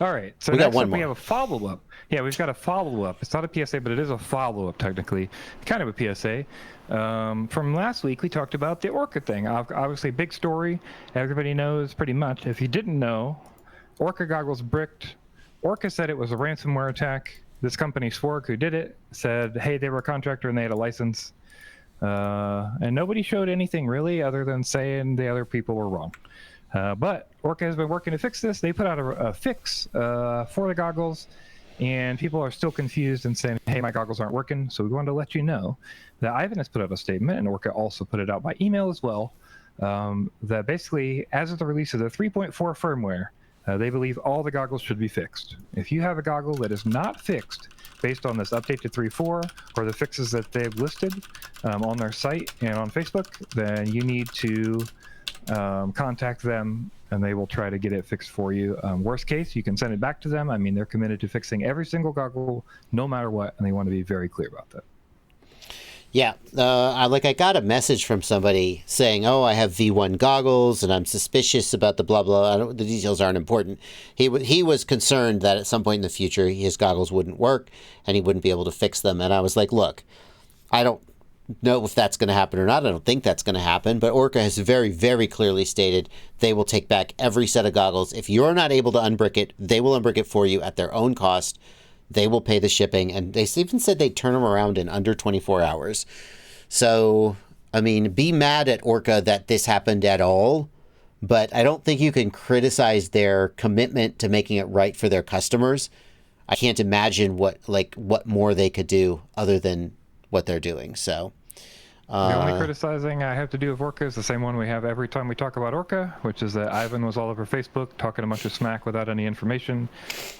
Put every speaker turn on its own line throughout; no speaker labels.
All right. So
We got
next
one
up, we
more.
have a follow-up. Yeah, we've got a follow-up. It's not a PSA, but it is a follow-up, technically. Kind of a PSA. From last week, we talked about the Orqa thing. Obviously, big story. Everybody knows pretty much. If you didn't know, Orqa goggles bricked. Orqa said it was a ransomware attack. This company, Swork, who did it, said, hey, they were a contractor and they had a license. And nobody showed anything really other than saying the other people were wrong. But Orqa has been working to fix this. They put out a fix for the goggles, and people are still confused and saying, hey, my goggles aren't working. So we wanted to let you know that Ivan has put out a statement, and Orqa also put it out by email as well, that basically, as of the release of the 3.4 firmware, they believe all the goggles should be fixed. If you have a goggle that is not fixed based on this update to 3.4 or the fixes that they've listed on their site and on Facebook, then you need to contact them and they will try to get it fixed for you. Worst case, you can send it back to them. I mean, they're committed to fixing every single goggle no matter what, and they want to be very clear about that.
Yeah, I got a message from somebody saying, "Oh, I have V1 goggles, and I'm suspicious about the blah blah." The details aren't important. He was concerned that at some point in the future his goggles wouldn't work and he wouldn't be able to fix them. And I was like, "Look, I don't know if that's going to happen or not. I don't think that's going to happen." But Orqa has very, very clearly stated they will take back every set of goggles. If you're not able to unbrick it, they will unbrick it for you at their own cost. They will pay the shipping, and they even said they'd turn them around in under 24 hours. So, I mean, be mad at Orqa that this happened at all, but I don't think you can criticize their commitment to making it right for their customers. I can't imagine what more they could do other than what they're doing. So,
the only criticizing I have to do of Orqa is the same one we have every time we talk about Orqa, which is that Ivan was all over Facebook talking a bunch of smack without any information,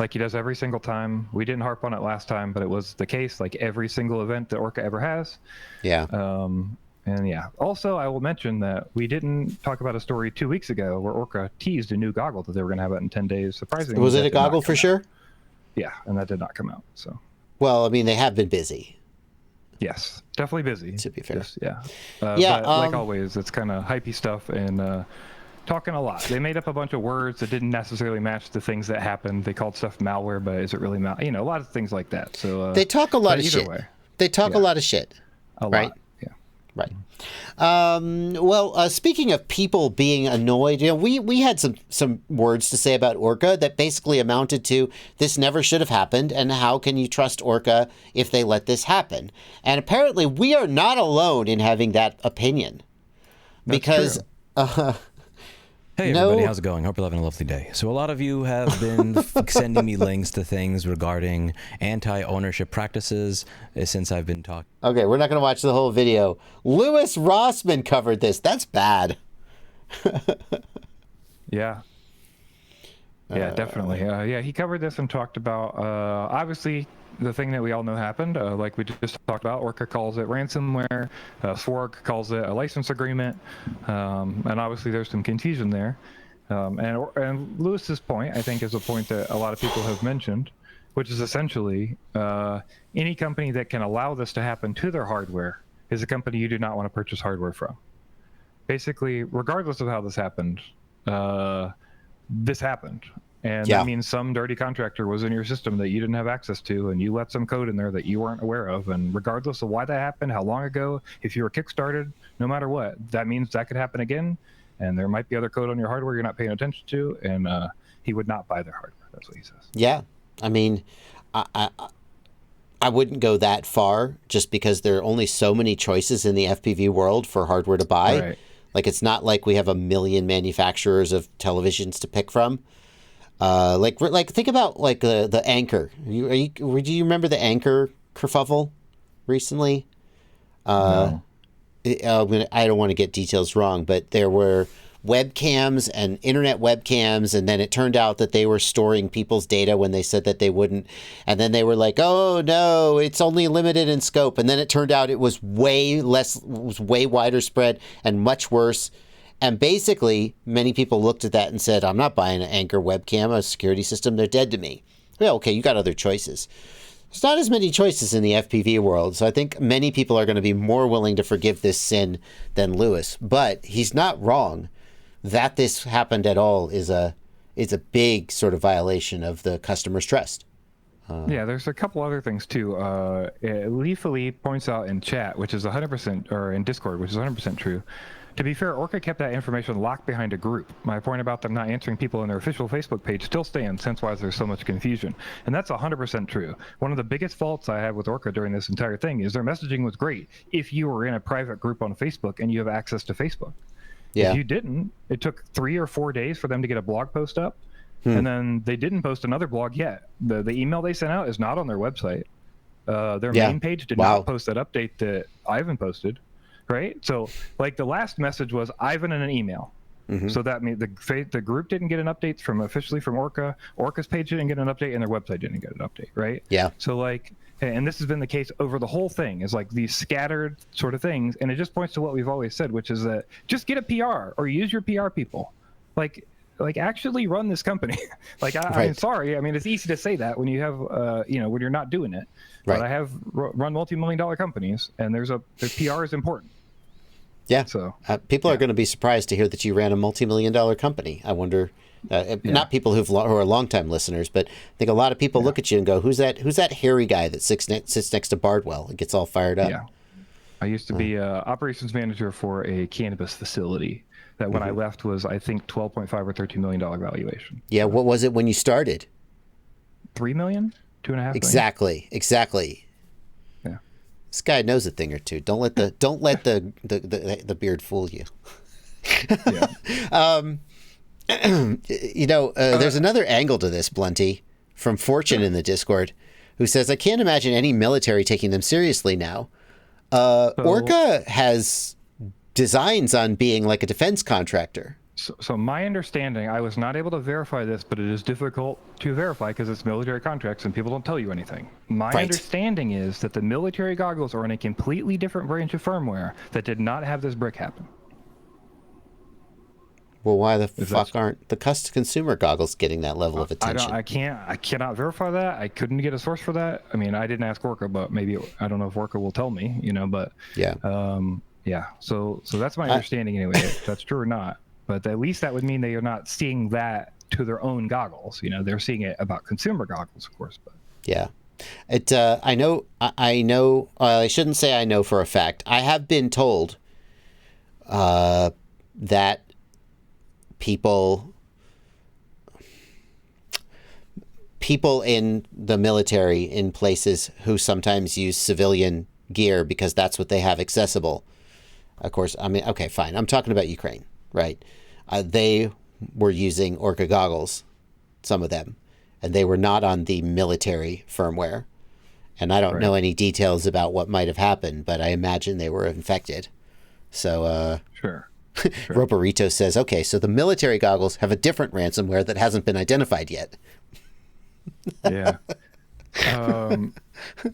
like he does every single time. We didn't harp on it last time, but it was the case like every single event that Orqa ever has.
Yeah.
And yeah, also I will mention that we didn't talk about a story 2 weeks ago where Orqa teased a new goggle that they were going to have out in 10 days. Surprisingly,
was it a goggle for sure?
Yeah, and that did not come out. So.
Well, I mean, they have been busy.
Yes, definitely busy.
To be fair.
Just, yeah.
Yeah.
But like always, it's kind of hypey stuff and talking a lot. They made up a bunch of words that didn't necessarily match the things that happened. They called stuff malware, but is it really malware? You know, a lot of things like that. So
they talk a lot of shit.
Way.
They talk a lot of shit.
Right? Yeah.
Right. Well, speaking of people being annoyed, we had some words to say about Orqa that basically amounted to this never should have happened, and how can you trust Orqa if they let this happen? And apparently, we are not alone in having that opinion, because
Hey everybody, how's it going? Hope you're having a lovely day. So a lot of you have been sending me links to things regarding anti-ownership practices since I've been talking.
Okay, we're not going to watch the whole video. Louis Rossman covered this. That's bad.
Yeah. Yeah, definitely. Yeah, he covered this and talked about, obviously, the thing that we all know happened, like we just talked about. Orqa calls it ransomware. Swork calls it a license agreement. And obviously there's some confusion there. And Lewis's point, I think, is a point that a lot of people have mentioned, which is essentially any company that can allow this to happen to their hardware is a company you do not want to purchase hardware from. Basically, regardless of how this happened, this happened. And that means some dirty contractor was in your system that you didn't have access to, and you let some code in there that you weren't aware of. And regardless of why that happened, how long ago, if you were kickstarted, no matter what, that means that could happen again. And there might be other code on your hardware you're not paying attention to, and he would not buy their hardware. That's what he says.
Yeah. I mean, I wouldn't go that far just because there are only so many choices in the FPV world for hardware to buy.
Right.
Like, it's not like we have a million manufacturers of televisions to pick from. Like think about like the Anchor. Do you remember the Anchor kerfuffle recently?
No.
I don't want to get details wrong, but there were webcams and internet webcams, and then it turned out that they were storing people's data when they said that they wouldn't, and then they were like, "Oh no, it's only limited in scope," and then it turned out it was way wider spread and much worse. And basically, many people looked at that and said, I'm not buying an Anchor webcam, a security system. They're dead to me. Well, okay, you got other choices. There's not as many choices in the FPV world, so I think many people are going to be more willing to forgive this sin than Lewis. But he's not wrong. That this happened at all is it's a big sort of violation of the customer's trust.
Yeah, there's a couple other things too. Leafly points out in chat, which is 100%, or in Discord, which is 100% true. To be fair, Orqa kept that information locked behind a group. My point about them not answering people on their official Facebook page still stands, hence why there's so much confusion. And that's 100% true. One of the biggest faults I had with Orqa during this entire thing is their messaging was great if you were in a private group on Facebook and you have access to Facebook.
Yeah.
If you didn't, it took 3 or 4 days for them to get a blog post up. And then they didn't post another blog yet. The email they sent out is not on their website. Their main page did not post that update that Ivan posted, right? So, like, the last message was Ivan in an email. So that means the group didn't get an update officially from Orqa. Orqa's page didn't get an update, and their website didn't get an update, right?
Yeah.
So, like, and this has been the case over the whole thing, is like these scattered sort of things, and it just points to what we've always said, which is that just get a PR or use your PR people. Like actually run this company. I mean, sorry. I mean, it's easy to say that when you have, when you're not doing it. But I have run multi-million-dollar companies, and their PR is important.
Yeah.
So
people are going to be surprised to hear that you ran a multi-million-dollar company. I wonder, not people who are longtime listeners, but I think a lot of people look at you and go, "Who's that hairy guy that sits next to Bardwell and gets all fired up?"
Yeah. I used to be operations manager for a cannabis facility. That when I left was, I think, $12.5 or $13 million valuation.
Yeah, what was it when you started?
$3 million, $2.5 million.
Exactly.
Yeah.
This guy knows a thing or two. Don't let the beard fool you.
Yeah.
There's another angle to this, Blunty, from Fortune in the Discord, who says, "I can't imagine any military taking them seriously now. Orqa has designs on being like a defense contractor."
So my understanding, I was not able to verify this, but it is difficult to verify because it's military contracts and people don't tell you anything. My understanding is that the military goggles are in a completely different branch of firmware that did not have this brick happen.
Well, why the fuck aren't the consumer goggles getting that level of attention?
I cannot verify that. I couldn't get a source for that. I mean, I didn't ask Orqa, but maybe, I don't know if Orqa will tell me, but
yeah.
Yeah, so that's my understanding anyway, if that's true or not. But at least that would mean they are not seeing that to their own goggles. They're seeing it about consumer goggles, of course. But
yeah, I know. I shouldn't say I know for a fact. I have been told that people in the military in places who sometimes use civilian gear because that's what they have accessible. Of course, I mean, okay, fine. I'm talking about Ukraine, right? They were using Orqa goggles, some of them, and they were not on the military firmware. And I don't know any details about what might have happened, but I imagine they were infected. So,
Sure.
Roperito says, okay, so the military goggles have a different ransomware that hasn't been identified yet.
Yeah.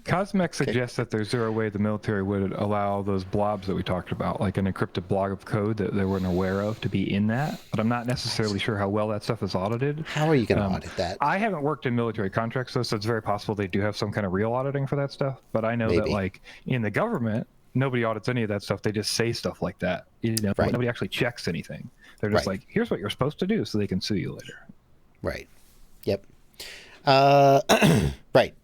Cosmec suggests that there's zero way the military would allow those blobs that we talked about, like an encrypted blob of code that they weren't aware of, to be in that. But I'm not necessarily sure how well that stuff is audited.
How are you going to audit that?
I haven't worked in military contracts, so it's very possible they do have some kind of real auditing for that stuff. But I know that, like, in the government, nobody audits any of that stuff. They just say stuff like that. Nobody actually checks anything. They're just like, here's what you're supposed to do, so they can sue you later.
Right. Yep. Right.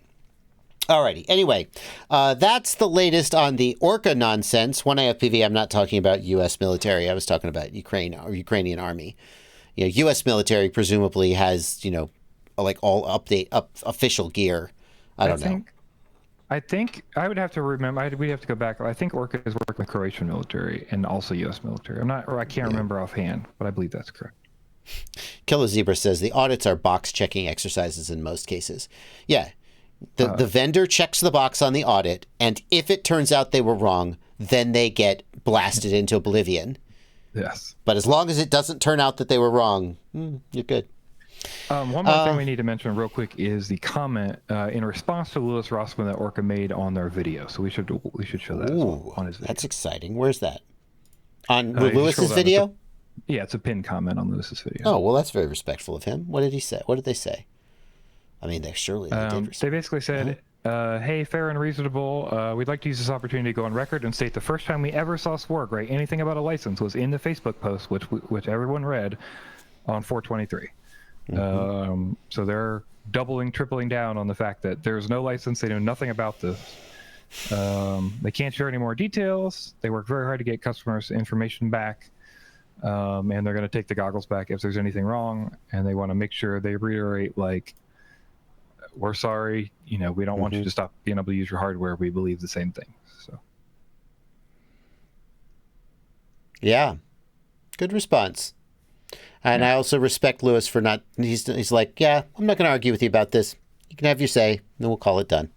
Alrighty. Anyway, that's the latest on the Orqa nonsense. When I have FPV, I'm not talking about U.S. military. I was talking about Ukraine or Ukrainian army. U.S. military presumably has, like all official gear. I don't know.
I think I would have to remember. We'd have to go back. I think Orqa is working with Croatian military and also U.S. military. I can't remember offhand, but I believe that's correct.
Killer Zebra says the audits are box checking exercises in most cases. Yeah. The vendor checks the box on the audit, and if it turns out they were wrong, then they get blasted into oblivion.
Yes.
But as long as it doesn't turn out that they were wrong, you're good.
One more thing we need to mention real quick is the comment in response to Louis Rossman that Orqa made on their video. So we should show that as well on his video.
That's exciting. Where's that? On Lewis's video?
Yeah, it's a pinned comment on Lewis's video.
Oh, well, that's very respectful of him. What did he say? What did they say? I mean, they did.
They basically said, hey, fair and reasonable, we'd like to use this opportunity to go on record and state the first time we ever saw Swarg write anything about a license was in the Facebook post, which everyone read on 4/23. So they're doubling, tripling down on the fact that there's no license. They know nothing about this. They can't share any more details. They work very hard to get customers' information back. And they're going to take the goggles back if there's anything wrong. And they want to make sure they reiterate, like, we're sorry. We don't want you to stop being able to use your hardware. We believe the same thing. So.
Yeah. Good response. And I also respect Lewis for not, he's like, yeah, I'm not going to argue with you about this. You can have your say, and then we'll call it done.